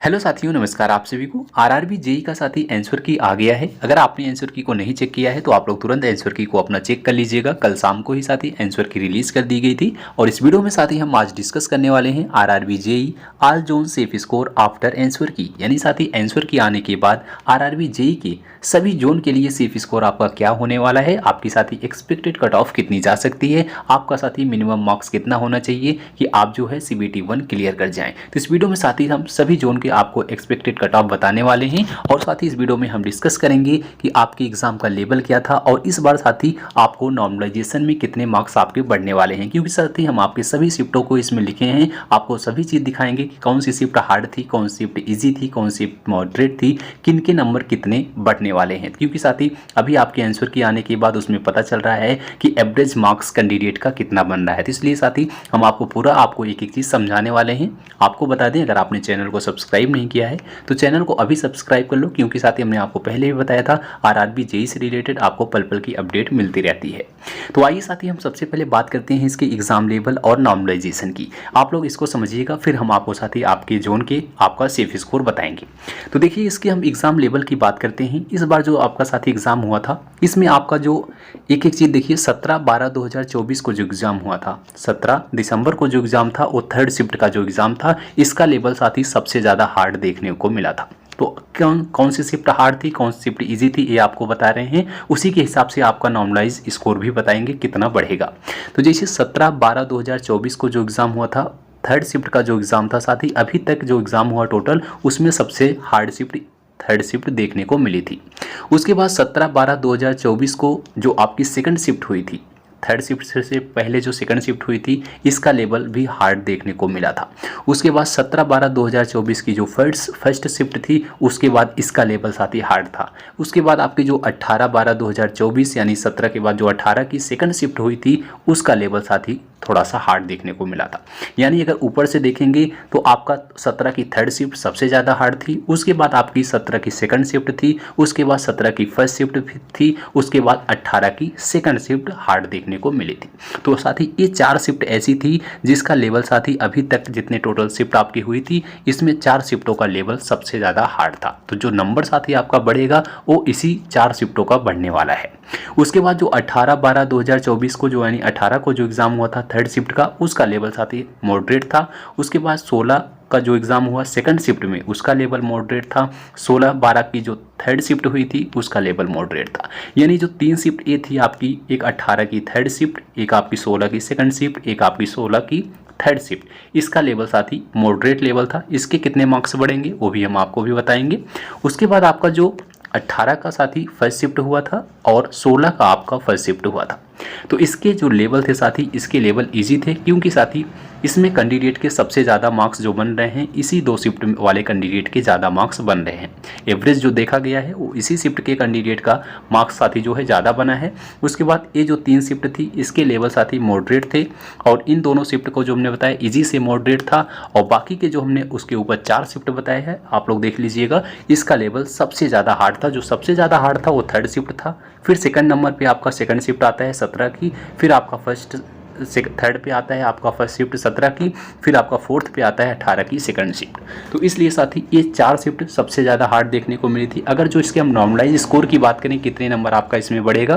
Hello साथियों, नमस्कार। आप सभी को आरआरबी जेई का साथी आंसर की आ गया है। अगर आपने आंसर की को नहीं चेक किया है तो आप लोग तुरंत आंसर की को अपना चेक कर लीजिएगा। कल शाम को ही साथी आंसर की रिलीज कर दी गई थी और इस वीडियो में साथी हम आज डिस्कस करने वाले हैं RRB JE all zone safe score after answer की, यानी साथी आंसर की आने के बाद आरआरबी जेई के सभी जोन के लिए सेफ स्कोर आपका क्या होने वाला है, आपकी साथी एक्सपेक्टेड कट ऑफ कितनी जा सकती है, आपका साथी मिनिमम मार्क्स कितना होना चाहिए कि आप जो है सीबीटी 1 क्लियर कर जाएं। तो इस वीडियो में साथी हम सभी जोन के आपको एक्सपेक्टेड कट ऑफ बताने वाले हैं और साथ ही इस वीडियो में हम डिस्कस करेंगे कि आपके एग्जाम का लेवल क्या था और इस बार साथी आपको नॉर्मलाइजेशन में कितने मार्क्स आपके बढ़ने वाले हैं, क्योंकि साथ ही हम आपके सभी शिफ्टों को इसमें लिखे हैं। आपको सभी चीज़ दिखाएंगे कि कौन सी शिफ्ट हार्ड थी, कौन सी शिफ्ट ईजी थी, कौन सी शिफ्ट मॉडरेट थी, किन के नंबर कितने बढ़ने वाले हैं, क्योंकि साथी अभी आपके आंसर की आने के बाद उसमें पता चल रहा है कि एवरेज मार्क्स कैंडिडेट का कितना बन रहा है। तो इसलिए साथी हम आपको एक एक चीज़ समझाने वाले हैं। आपको बता दें, अगर आपने चैनल को सब्सक्राइब नहीं किया है तो चैनल को अभी सब्सक्राइब कर लो, क्योंकि साथ ही हमने आपको पहले भी बताया था आरआरबी जेई से रिलेटेड आपको पल पल की अपडेट मिलती रहती है। तो आइए साथी हम सबसे पहले बात करते हैं इसके एग्जाम लेवल और नॉर्मलाइजेशन की। आप लोग इसको समझिएगा, फिर हम आपको साथी आपके जोन के आपका सेफ स्कोर बताएंगे। तो देखिए, इसके हम एग्जाम लेवल की बात करते हैं। इस बार जो आपका साथी एग्जाम हुआ था, इसमें आपका जो एक एक चीज़ देखिए, 17/12/2024 को जो एग्जाम हुआ था, 17 दिसंबर को जो एग्जाम था, वो थर्ड शिफ्ट का जो एग्जाम था, इसका लेवल साथी सबसे ज़्यादा हार्ड देखने को मिला था। तो कौन सी शिफ्ट हार्ड थी, कौन सी शिफ्ट इजी थी, ये आपको बता रहे हैं। उसी के हिसाब से आपका नॉर्मलाइज स्कोर भी बताएंगे कितना बढ़ेगा। तो जैसे 17/12/2024 को जो एग्ज़ाम हुआ था, थर्ड शिफ्ट का जो एग्ज़ाम था साथी, अभी तक जो एग्ज़ाम हुआ टोटल, उसमें सबसे हार्ड शिफ्ट थर्ड शिफ्ट देखने को मिली थी। उसके बाद 17/12/2024 को जो आपकी सेकंड शिफ्ट हुई थी, थर्ड शिफ्ट से पहले जो सेकंड शिफ्ट हुई थी, इसका लेवल भी हार्ड देखने को मिला था। उसके बाद 17/12/2024 की जो फर्स्ट शिफ्ट थी, उसके बाद इसका लेवल साथ ही हार्ड था। उसके बाद आपकी जो 18/12/2024 यानी 17 के बाद जो 18 की सेकंड शिफ्ट हुई थी, उसका लेवल साथ ही थोड़ा सा हार्ड देखने को मिला था। यानी अगर ऊपर से देखेंगे तो आपका 17 की थर्ड शिफ्ट सबसे ज़्यादा हार्ड थी, उसके बाद आपकी 17 की सेकंड शिफ्ट थी, उसके बाद 17 की फर्स्ट शिफ्ट थी, उसके बाद 18 की सेकंड शिफ्ट हार्ड देखने को मिली थी। तो साथ ही ये 4 शिफ्ट ऐसी थी जिसका लेवल साथ ही अभी तक जितने टोटल शिफ्ट आपकी हुई थी, इसमें 4 शिफ्टों का लेवल सबसे ज़्यादा हार्ड था। तो जो नंबर साथ ही आपका बढ़ेगा वो इसी 4 शिफ्टों का बढ़ने वाला है। उसके बाद जो 18/12/2024 को जो यानी 18 को जो एग्ज़ाम हुआ था थर्ड शिफ्ट का, उसका लेवल साथ ही मॉडरेट था। उसके बाद 16 का जो एग्ज़ाम हुआ सेकंड शिफ्ट में, उसका लेवल मॉडरेट था। 16/12 की जो थर्ड शिफ्ट हुई थी, उसका लेवल मॉडरेट था। यानी जो 3 शिफ्ट ये थी आपकी, एक 18 की थर्ड शिफ्ट, एक आपकी 16 की सेकंड शिफ्ट, एक आपकी 16 की थर्ड शिफ्ट, इसका लेवल साथ ही मॉडरेट लेवल था। इसके कितने मार्क्स बढ़ेंगे वो भी हम आपको भी बताएंगे। उसके बाद आपका जो 18 का साथी फर्स्ट शिफ्ट हुआ था और 16 का आपका फर्स्ट शिफ्ट हुआ था, तो इसके जो लेवल थे साथी, इसके लेवल इजी थे, क्योंकि साथी इसमें कैंडिडेट के सबसे ज़्यादा मार्क्स जो बन रहे हैं, इसी 2 शिफ्ट वाले कैंडिडेट के ज़्यादा मार्क्स बन रहे हैं। एवरेज जो देखा गया है वो इसी शिफ्ट के कैंडिडेट का मार्क्स साथी जो है ज़्यादा बना है। उसके बाद ये जो 3 शिफ्ट थी, इसके लेवल साथी मॉडरेट थे और इन दोनों शिफ्ट को जो हमने बताया इजी से मॉडरेट था, और बाकी के जो हमने उसके ऊपर 4 शिफ्ट बताए हैं, आप लोग देख लीजिएगा, इसका लेवल सबसे ज़्यादा हार्ड था। जो सबसे ज़्यादा हार्ड था वो थर्ड शिफ्ट था, फिर सेकंड नंबर पे आपका सेकंड शिफ्ट आता है 17 की, फिर आपका थर्ड पे आता है आपका फर्स्ट शिफ्ट 17 की, फिर आपका फोर्थ पे आता है 18 की सेकंड शिफ्ट। तो इसलिए साथी ये 4 शिफ्ट सबसे ज़्यादा हार्ड देखने को मिली थी। अगर जो इसके हम नॉर्मलाइज स्कोर की बात करें, कितने नंबर आपका इसमें बढ़ेगा,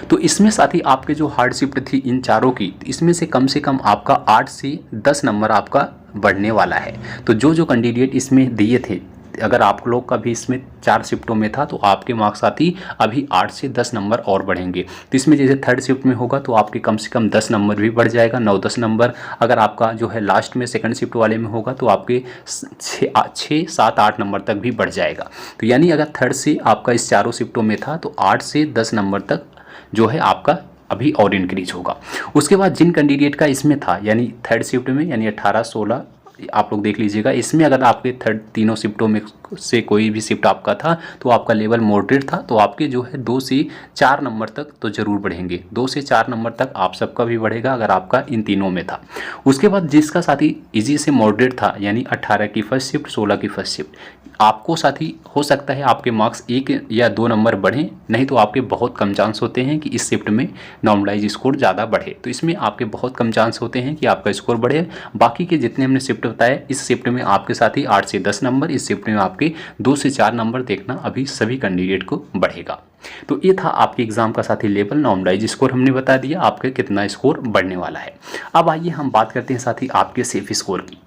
तो इसमें साथ ही आपके जो हार्ड शिफ्ट थी इन चारों की, इसमें से कम आपका 8 से 10 नंबर आपका बढ़ने वाला है। तो जो कैंडिडेट इसमें दिए थे, अगर आप लोग का भी इसमें 4 शिफ्टों में था, तो आपके मार्क्स आती अभी 8 से 10 नंबर और बढ़ेंगे। तो इसमें जैसे थर्ड शिफ्ट में होगा तो आपके कम से कम 10 नंबर भी बढ़ जाएगा, 9-10 नंबर। अगर आपका जो है लास्ट में सेकंड शिफ्ट वाले में होगा तो आपके 6-7-8 नंबर तक भी बढ़ जाएगा। तो यानी अगर थर्ड से आपका इस चारों शिफ्टों में था तो 8 से 10 नंबर तक जो है आपका अभी और इंक्रीज होगा। उसके बाद जिन कैंडिडेट का इसमें था, यानी थर्ड शिफ्ट में, यानी 18-16, आप लोग देख लीजिएगा, इसमें अगर आपके थर्ड तीनों शिफ्टों में से कोई भी शिफ्ट आपका था तो आपका लेवल मॉडरेट था, तो आपके जो है 2 से 4 नंबर तक तो ज़रूर बढ़ेंगे। 2 से 4 नंबर तक आप सबका भी बढ़ेगा अगर आपका इन तीनों में था। उसके बाद जिसका साथी इजी से मॉडरेट था, यानी 18 की फर्स्ट शिफ्ट, 16 की फर्स्ट शिफ्ट, आपको साथी हो सकता है आपके मार्क्स 1 या 2 नंबर बढ़ें, नहीं तो आपके बहुत कम चांस होते हैं कि इस शिफ्ट में नॉर्मलाइज स्कोर ज़्यादा बढ़े। तो इसमें आपके बहुत कम चांस होते हैं कि आपका स्कोर बढ़े। बाकी के जितने हमने शिफ्ट बताया इस शिफ्ट में आपके साथ ही 8 से 10 नंबर, इस शिफ्ट में आपके 2 से 4 नंबर देखना अभी सभी कैंडिडेट को बढ़ेगा। तो ये था आपके एग्जाम का साथी लेवल नॉर्मलाइज स्कोर हमने बता दिया आपका कितना स्कोर बढ़ने वाला है। अब आइए हम बात करते हैं साथी आपके सेफ स्कोर की।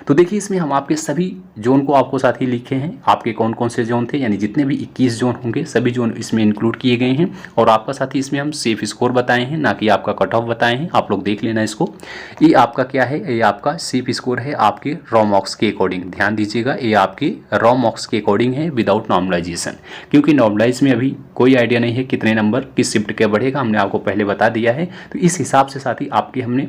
तो देखिए इसमें हम आपके सभी जोन को आपको साथ ही लिखे हैं, आपके कौन कौन से जोन थे, यानी जितने भी 21 जोन होंगे सभी जोन इसमें इंक्लूड किए गए हैं और आपका साथ ही इसमें हम सेफ स्कोर बताए हैं, ना कि आपका कट ऑफ बताए हैं। आप लोग देख लेना इसको। ये आपका क्या है, ये आपका सेफ स्कोर है आपके रॉ मॉक्स के अकॉर्डिंग। ध्यान दीजिएगा ये आपके रॉ मॉक्स के अकॉर्डिंग है विदाउट नॉर्मलाइजेशन, क्योंकि नॉर्मलाइज में अभी कोई आइडिया नहीं है कितने नंबर किस शिफ्ट के बढ़ेगा, हमने आपको पहले बता दिया है। तो इस हिसाब से साथ ही आपके हमने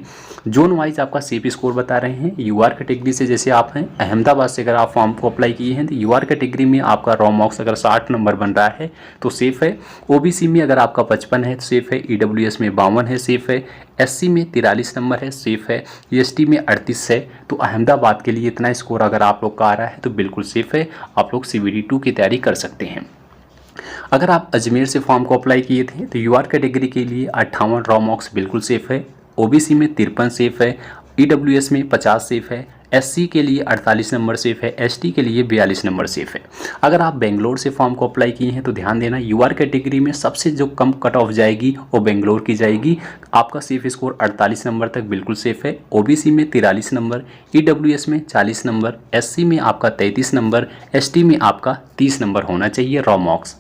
जोन वाइज आपका सेफ स्कोर बता रहे हैं। यूआर कैटेगरी से जैसे आप हैं अहमदाबाद से अगर आप फॉर्म को अप्लाई किए हैं तो यूआर कैटेगरी में आपका रॉ मॉक्स अगर 60 नंबर बन रहा है तो सेफ है। ओबीसी में अगर आपका 55 है तो सेफ है, ईडब्ल्यूएस में 52 है सेफ है, एससी में 43 नंबर है सेफ है, एसटी में 38 है। तो अहमदाबाद के लिए इतना स्कोर अगर आप लोग का आ रहा है तो बिल्कुल सेफ है, आप लोग CBD 2 की तैयारी कर सकते हैं। अगर आप अजमेर से फॉर्म को अप्लाई किए थे तो यूआर कैटेगरी के लिए 58 रॉ मॉक्स बिल्कुल सेफ है, ओबीसी में 53 सेफ है, ईडब्ल्यूएस में 50 सेफ है, एससी के लिए 48 नंबर सेफ है, एसटी के लिए 42 नंबर सेफ है। अगर आप बेंगलोर से फॉर्म को अप्लाई किए हैं तो ध्यान देना यूआर कैटेगरी में सबसे जो कम कट ऑफ जाएगी वो बेंगलोर की जाएगी। आपका सेफ स्कोर 48 नंबर तक बिल्कुल सेफ है, ओबीसी में 43 नंबर, ईडब्ल्यूएस में 40 नंबर, एससी में आपका 33 नंबर, एसटी में आपका 30 नंबर होना चाहिए रॉ मॉक्स।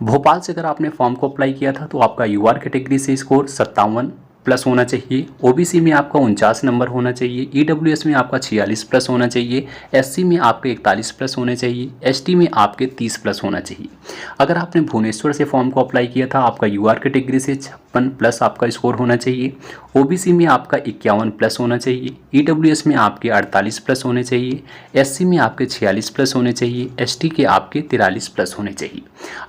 भोपाल से अगर आपने फॉर्म को अप्लाई किया था तो आपका यूआर कैटेगरी से स्कोर 57 प्लस होना चाहिए, ओबीसी में आपका 49 नंबर होना चाहिए, ईडब्ल्यूएस में आपका 46 प्लस होना चाहिए, एससी में आपके 41 प्लस होने चाहिए, एसटी में आपके 30 प्लस होना चाहिए। अगर आपने भुवनेश्वर से फॉर्म को अप्लाई किया था आपका यूआर कैटेगरी से 56 प्लस आपका स्कोर होना चाहिए, ओबीसी में आपका 51 प्लस होना चाहिए, ईडब्ल्यूएस में आपके 48 प्लस होने चाहिए, एससी में आपके 46 प्लस होने चाहिए, एसटी के आपके 43 प्लस होने चाहिए।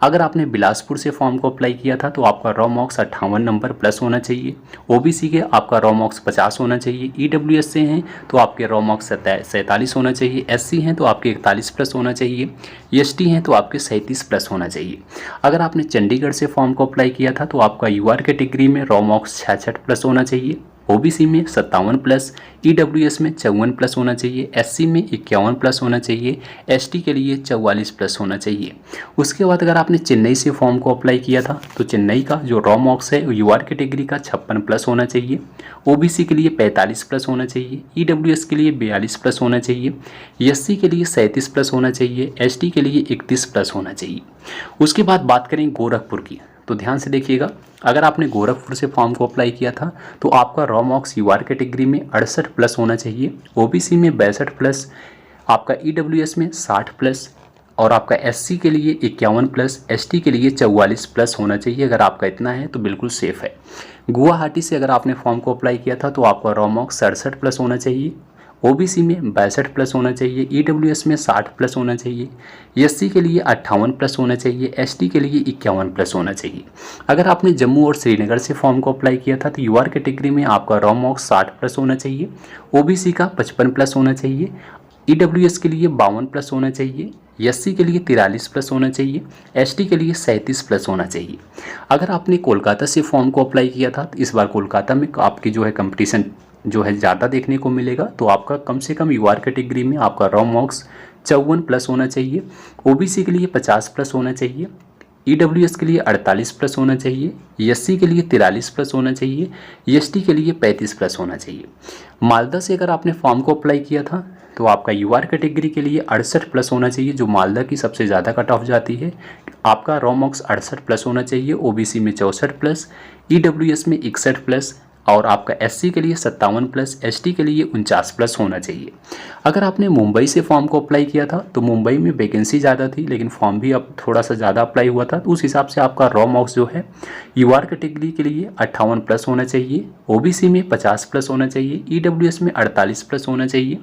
अगर आपने बिलासपुर से फॉर्म को अप्लाई किया था तो आपका रॉ मॉक्स 58 नंबर प्लस होना चाहिए, ओबीसी के आपका रॉ मॉक्स 50 होना चाहिए, ईडब्ल्यूएस से हैं तो आपके रॉ मॉक्स 47 होना चाहिए, एससी हैं तो आपके 41 प्लस होना चाहिए, एसटी हैं तो आपके 37 प्लस होना चाहिए। अगर आपने चंडीगढ़ से फॉर्म को अप्लाई किया था तो आपका यूआर कैटेगरी में रॉ मॉक्स 66 प्लस होना चाहिए, ओबीसी में 57 प्लस, ईडब्ल्यूएस में 54 प्लस होना चाहिए, एससी में 51 प्लस होना चाहिए, एसटी के लिए 44 प्लस होना चाहिए। उसके बाद अगर आपने चेन्नई से फॉर्म को अप्लाई किया था तो चेन्नई का जो रॉ मॉक्स है यूआर कैटेगरी का 56 प्लस होना चाहिए, ओबीसी के लिए 45 प्लस होना चाहिए, ईडब्ल्यूएस के लिए 42 प्लस होना चाहिए, एससी के लिए 37 प्लस होना चाहिए, एसटी के लिए 31 प्लस होना चाहिए। उसके बाद बात करें गोरखपुर की तो ध्यान से देखिएगा, अगर आपने गोरखपुर से फॉर्म को अप्लाई किया था तो आपका रॉ मॉक्स यूआर कैटेगरी में 68 प्लस होना चाहिए, ओबीसी में 62 प्लस, आपका ईडब्ल्यूएस में 60 प्लस और आपका एससी के लिए 51 प्लस, एसटी के लिए 44 प्लस होना चाहिए। अगर आपका इतना है तो बिल्कुल सेफ है। गुवाहाटी से अगर आपने फॉर्म को अप्लाई किया था तो आपका रॉ मॉक्स 67 प्लस होना चाहिए, ओबीसी में 62 प्लस होना चाहिए, ईडब्ल्यूएस में 60 प्लस होना चाहिए, एससी के लिए 58 प्लस होना चाहिए, एसटी के लिए 51 प्लस होना चाहिए। अगर आपने जम्मू और श्रीनगर से फॉर्म को अप्लाई किया था तो यूआर कैटेगरी में आपका रॉ मॉक्स 60 प्लस होना चाहिए, ओबीसी का 55 प्लस होना चाहिए, ईडब्ल्यूएस के लिए 52 प्लस होना चाहिए, एससी के लिए 43 प्लस होना चाहिए, एसटी के लिए 37 प्लस होना चाहिए। अगर आपने कोलकाता से फॉर्म को अप्लाई किया था तो इस बार कोलकाता में आपकी जो है कंपटीशन जो है ज़्यादा देखने को मिलेगा, तो आपका कम से कम यूआर कैटेगरी में आपका रॉ मॉक्स 54 प्लस होना चाहिए, ओबीसी के लिए 50 प्लस होना चाहिए, ईडब्ल्यूएस के लिए 48 प्लस होना चाहिए, एससी के लिए 43 प्लस होना चाहिए, एसटी के लिए 35 प्लस होना चाहिए। मालदा से अगर आपने फॉर्म को अप्लाई किया था तो आपका यूआर कैटेगरी के लिए 68 प्लस होना चाहिए, जो मालदा की सबसे ज़्यादा कट ऑफ जाती है। आपका रॉ मॉक्स 68 प्लस होना चाहिए, ओबीसी में 64 प्लस, ईडब्ल्यूएस में 61 प्लस और आपका एससी के लिए 57 प्लस, एसटी के लिए 49 प्लस होना चाहिए। अगर आपने मुंबई से फॉर्म को अप्लाई किया था तो मुंबई में वैकेंसी ज़्यादा थी लेकिन फॉर्म भी अब थोड़ा सा ज़्यादा अप्लाई हुआ था, तो उस हिसाब से आपका रॉ मॉक्स जो है यूआर कैटेगरी के लिए 58 प्लस होना चाहिए, ओबीसी में 50 प्लस होना चाहिए, ईडब्ल्यूएस में 48 प्लस होना चाहिए,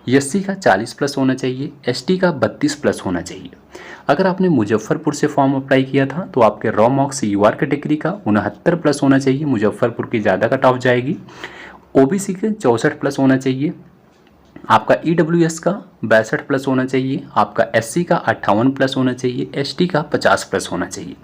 एससी का 40 प्लस होना चाहिए, एसटी का 32 प्लस होना चाहिए। अगर आपने मुजफ्फरपुर से फॉर्म अप्लाई किया था तो आपके रॉ मॉक्स यूआर कैटेगरी का 69 प्लस होना चाहिए, मुजफ्फरपुर की ज़्यादा कट ऑफ जाएगी, ओबीसी के 64 प्लस होना चाहिए, आपका ईडब्ल्यूएस का 62 प्लस होना चाहिए, आपका एससी का 58 प्लस होना चाहिए, एसटी का 50 प्लस होना चाहिए।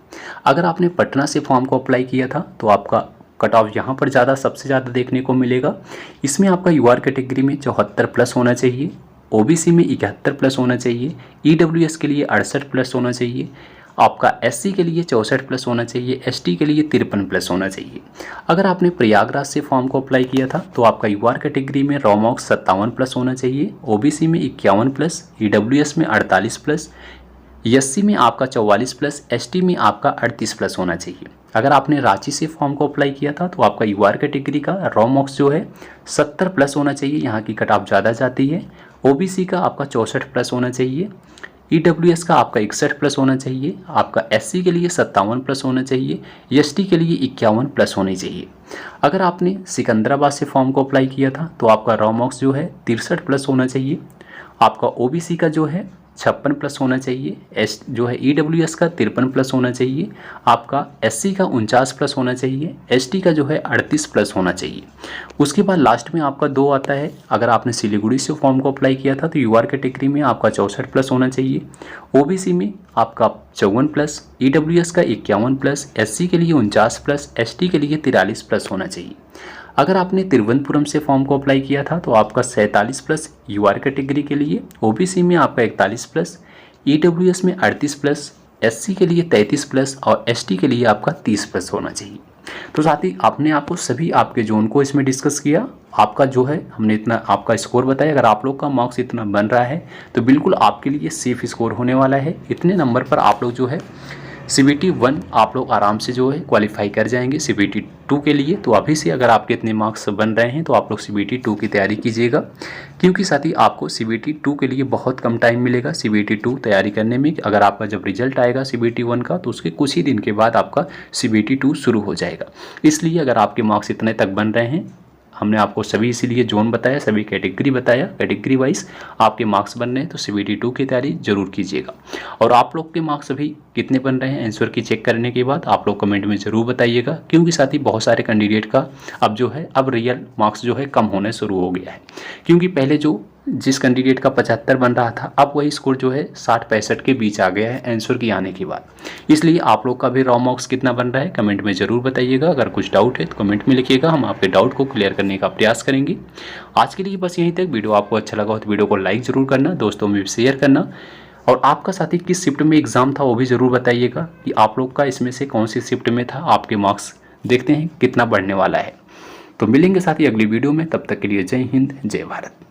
अगर आपने पटना से फॉर्म को अप्लाई किया था तो आपका कट ऑफ यहाँ पर सबसे ज़्यादा देखने को मिलेगा। इसमें आपका यूआर कैटेगरी में 74 प्लस होना चाहिए, ओबीसी में 71 प्लस होना चाहिए, ईडब्ल्यूएस के लिए 68 प्लस होना चाहिए, आपका एससी के लिए 64 प्लस होना चाहिए, एसटी के लिए 53 प्लस होना चाहिए। अगर आपने प्रयागराज से फॉर्म को अप्लाई किया था तो आपका यूआर कैटेगरी में रॉ मार्क्स 57 प्लस होना चाहिए, ओबीसी में 51 प्लस, ईडब्ल्यूएस में 48 प्लस, एससी में आपका 44 प्लस, एसटी में आपका 38 प्लस होना चाहिए। अगर आपने रांची से फॉर्म को अप्लाई किया था तो आपका यूआर कैटेगरी का रॉ मार्क्स जो है 70 प्लस होना चाहिए, यहाँ की कट ऑफ ज़्यादा जाती है। ओबीसी का आपका 64 प्लस होना चाहिए, ईडब्ल्यूएस का आपका 61 प्लस होना चाहिए, आपका एससी के लिए 57 प्लस होना चाहिए, एसटी के लिए 51 प्लस होनी चाहिए। अगर आपने सिकंदराबाद से फॉर्म को अप्लाई किया था तो आपका रॉ मार्क्स जो है 63 प्लस होना चाहिए, आपका ओबीसी का जो है 56 प्लस होना चाहिए, एस जो है ईडब्ल्यूएस का 53 प्लस होना चाहिए, आपका एससी का 49 प्लस होना चाहिए, एसटी का जो है 38 प्लस होना चाहिए। उसके बाद लास्ट में आपका 2 आता है। अगर आपने सिलीगुड़ी से फॉर्म को अप्लाई किया था तो यूआर कैटेगरी में आपका 64 प्लस होना चाहिए, ओबीसी में आपका 54 प्लस, ईडब्ल्यूएस का 51 प्लस, एससी के लिए 49 प्लस, एसटी के लिए 43 प्लस होना चाहिए। अगर आपने तिरुवनंतपुरम से फॉर्म को अप्लाई किया था तो आपका 47 प्लस यूआर कैटेगरी के लिए, ओबीसी में आपका 41 प्लस, ईडब्ल्यूएस में 38 प्लस, एससी के लिए 33 प्लस और एसटी के लिए आपका 30 प्लस होना चाहिए। तो साथ ही आपने आपको सभी आपके जोन को इसमें डिस्कस किया। आपका जो है हमने इतना आपका स्कोर बताया। अगर आप लोग का मार्क्स इतना बन रहा है तो बिल्कुल आपके लिए सेफ स्कोर होने वाला है। इतने नंबर पर आप लोग जो है CBT 1 आप लोग आराम से जो है क्वालिफाई कर जाएंगे CBT 2 के लिए। तो अभी से अगर आपके इतने मार्क्स बन रहे हैं तो आप लोग CBT 2 की तैयारी कीजिएगा, क्योंकि साथ ही आपको CBT 2 के लिए बहुत कम टाइम मिलेगा CBT 2 तैयारी करने में। अगर आपका जब रिजल्ट आएगा CBT 1 का तो उसके कुछ ही दिन के बाद आपका CBT 2 शुरू हो जाएगा। इसलिए अगर आपके मार्क्स इतने तक बन रहे हैं, हमने आपको सभी इसीलिए जोन बताया, सभी कैटेगरी बताया, कैटेगरी वाइज आपके मार्क्स बन रहे हैं तो CBT 2 की तैयारी जरूर कीजिएगा। और आप लोग के मार्क्स अभी कितने बन रहे हैं आंसर की चेक करने के बाद आप लोग कमेंट में ज़रूर बताइएगा, क्योंकि साथ ही बहुत सारे कैंडिडेट का अब जो है अब रियल मार्क्स जो है कम होने शुरू हो गया है। क्योंकि पहले जिस कैंडिडेट का 75 बन रहा था अब वही स्कोर जो है 60-65 के बीच आ गया है आंसर की आने के बाद। इसलिए आप लोग का भी रॉ मार्क्स कितना बन रहा है कमेंट में ज़रूर बताइएगा। अगर कुछ डाउट है तो कमेंट में लिखिएगा, हम आपके डाउट को क्लियर करने का प्रयास करेंगे। आज के लिए बस यहीं तक। वीडियो आपको अच्छा लगा हो तो वीडियो को लाइक ज़रूर करना, दोस्तों में भी शेयर करना, और आपका साथी किस शिफ्ट में एग्ज़ाम था वो भी ज़रूर बताइएगा कि आप लोग का इसमें से कौन सी शिफ्ट में था। आपके मार्क्स देखते हैं कितना बढ़ने वाला है। तो मिलेंगे साथी अगली वीडियो में, तब तक के लिए जय हिंद जय भारत।